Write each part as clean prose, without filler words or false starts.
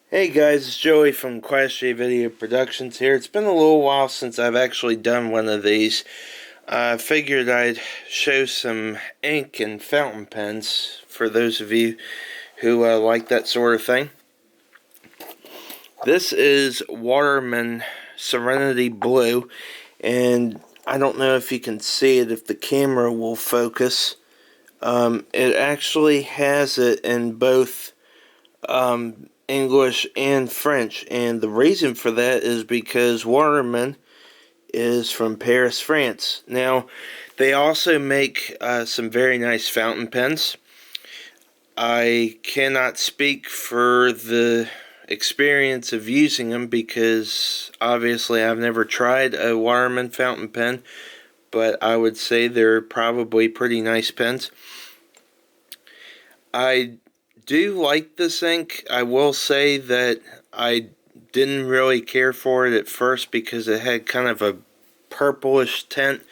Hey guys, it's Joey from Class J Video Productions here. It's been a little while since I've actually done one of these. I figured I'd show some ink and fountain pens for those of you who like that sort of thing. This is Waterman Serenity Blue, and I don't know if you can see it, if the camera will focus. It actually has it in both English and French, and the reason for that is because Waterman is from Paris, France. Now, they also make some very nice fountain pens. I cannot speak for the experience of using them because obviously I've never tried a Waterman fountain pen, but I would say they're probably pretty nice pens. I do like this ink. I will say that I didn't really care for it at first because it had kind of a purplish tint.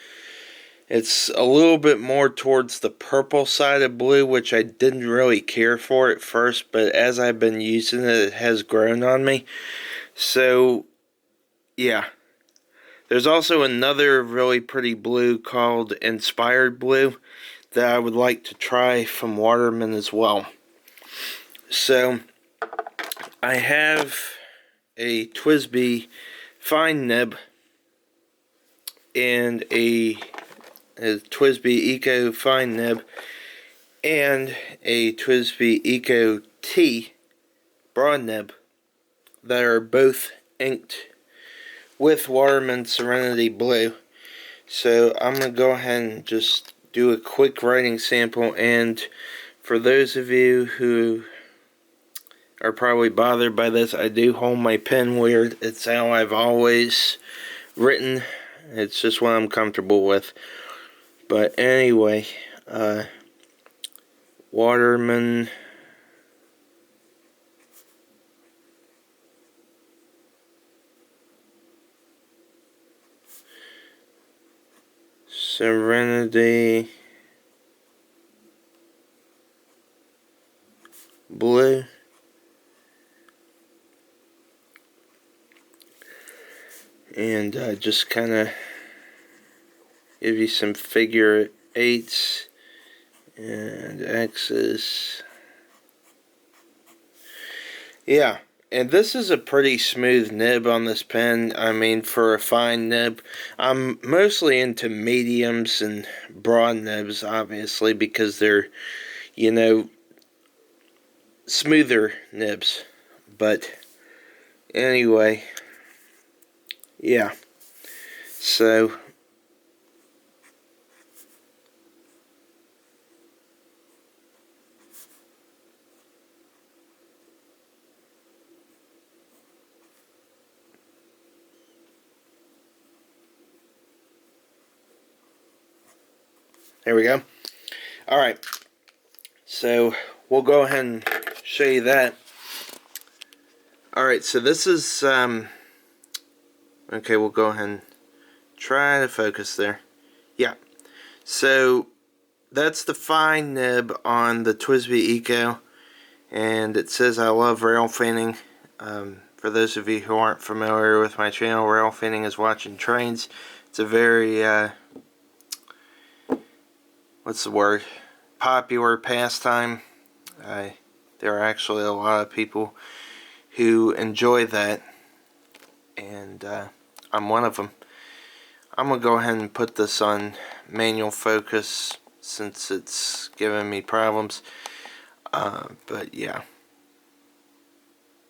It's a little bit more towards the purple side of blue, which I didn't really care for at first, but as I've been using it, it has grown on me. So, yeah. There's also another really pretty blue called Inspired Blue that I would like to try from Waterman as well. So, I have a TWSBI fine nib and a TWSBI Eco fine nib and a TWSBI ECO-T broad nib that are both inked with Waterman Serenity Blue. So I'm going to go ahead and just do a quick writing sample, and for those of you who are probably bothered by this, I do hold my pen weird. It's how I've always written. It's just what I'm comfortable with. But anyway, Waterman Serenity Blue. And just kind of give you some figure eights and X's. Yeah, and this is a pretty smooth nib on this pen. I mean, for a fine nib. I'm mostly into mediums and broad nibs, obviously, because they're, you know, smoother nibs. But anyway, yeah. So there we go. Alright, so we'll go ahead and show you that. Alright, so this is, okay, we'll go ahead and try to focus there. Yeah, so that's the fine nib on the TWSBI Eco, and it says I love rail fanning. For those of you who aren't familiar with my channel, rail fanning is watching trains. It's a very, what's the word, popular pastime. There are actually a lot of people who enjoy that, and I'm one of them. I'm going to go ahead and put this on manual focus since it's giving me problems, but yeah,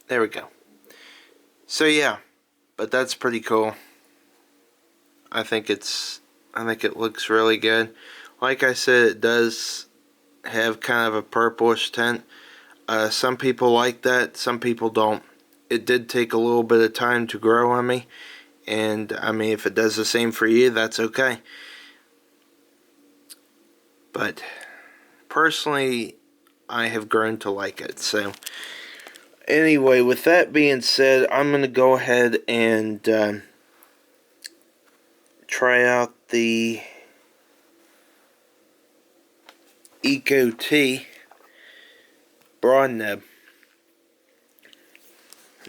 there we go. So yeah, but that's pretty cool. I think it looks really good. Like I said, it does have kind of a purplish tint. Some people like that, some people don't. It did take a little bit of time to grow on me, and I mean, if it does the same for you, that's okay. But personally, I have grown to like it. So anyway, with that being said, I'm going to go ahead and try out the ECO-T broad nib.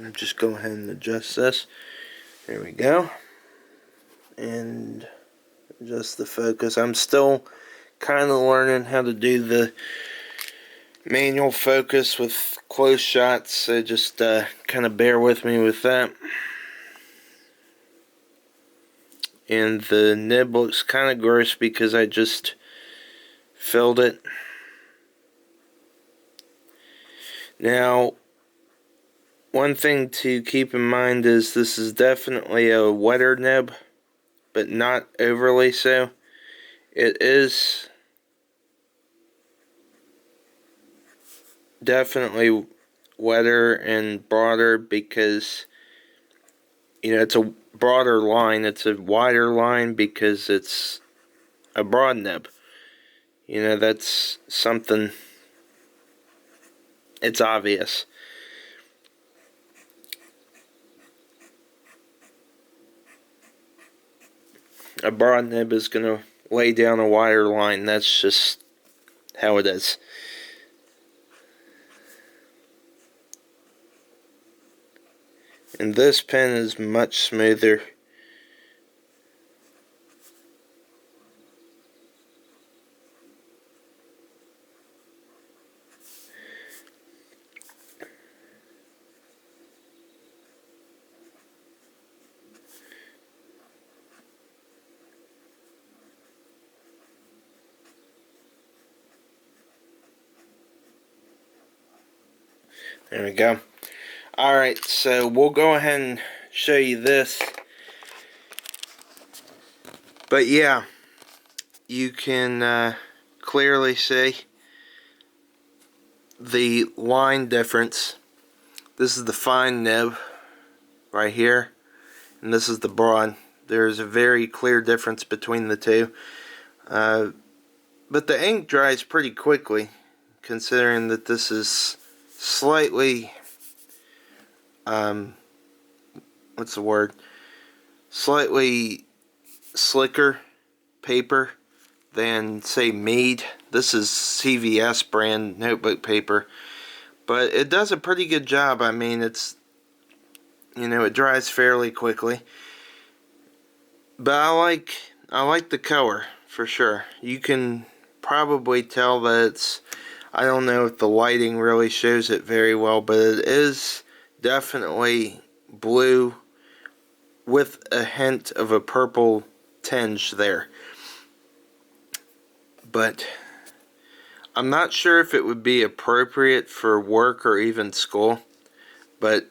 I'll just go ahead and adjust this. There we go. And adjust the focus. I'm still kind of learning how to do the manual focus with close shots, so just kind of bear with me with that. And the nib looks kind of gross because I just filled it. Now, one thing to keep in mind is this is definitely a wetter nib, but not overly so. It is definitely wetter and broader because, you know, it's a broader line. It's a wider line because it's a broad nib. You know, that's something, it's obvious. A broad nib is going to lay down a wider line. That's just how it is. And this pen is much smoother. There we go. Alright, so we'll go ahead and show you this. But yeah, you can clearly see the line difference. This is the fine nib right here, and this is the broad. There's a very clear difference between the two. But the ink dries pretty quickly, considering that this is slightly, what's the word? Slightly slicker paper than, say, Mead. This is CVS brand notebook paper, but it does a pretty good job. I mean, it's, you know, it dries fairly quickly. But I like the color for sure. You can probably tell that it's, I don't know if the lighting really shows it very well, but it is definitely blue with a hint of a purple tinge there. But I'm not sure if it would be appropriate for work or even school, but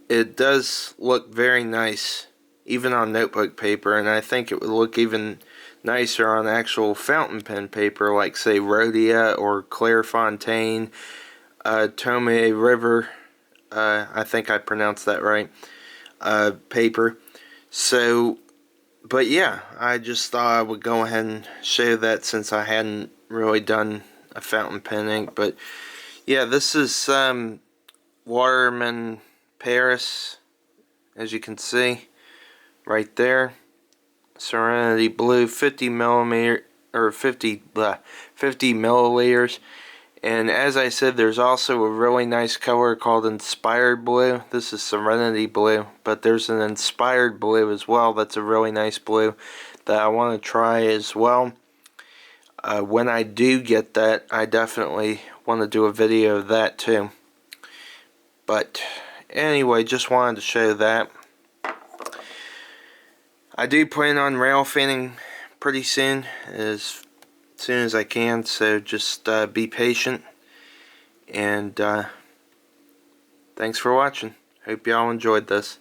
it does look very nice even on notebook paper, and I think it would look even nicer on actual fountain pen paper like, say, Rhodia or Clairefontaine, Tome River, I think I pronounced that right, paper. So, but yeah, I just thought I would go ahead and show that since I hadn't really done a fountain pen ink. But yeah, this is Waterman Paris, as you can see right there. Serenity Blue, 50 millimeter or 50 milliliters. And as I said, there's also a really nice color called Inspired Blue. This is Serenity Blue, but there's an Inspired Blue as well. That's a really nice blue that I want to try as well. When I do get that, I definitely want to do a video of that too. But anyway, just wanted to show that. I do plan on rail fanning pretty soon as I can, so just be patient, and thanks for watching. Hope y'all enjoyed this.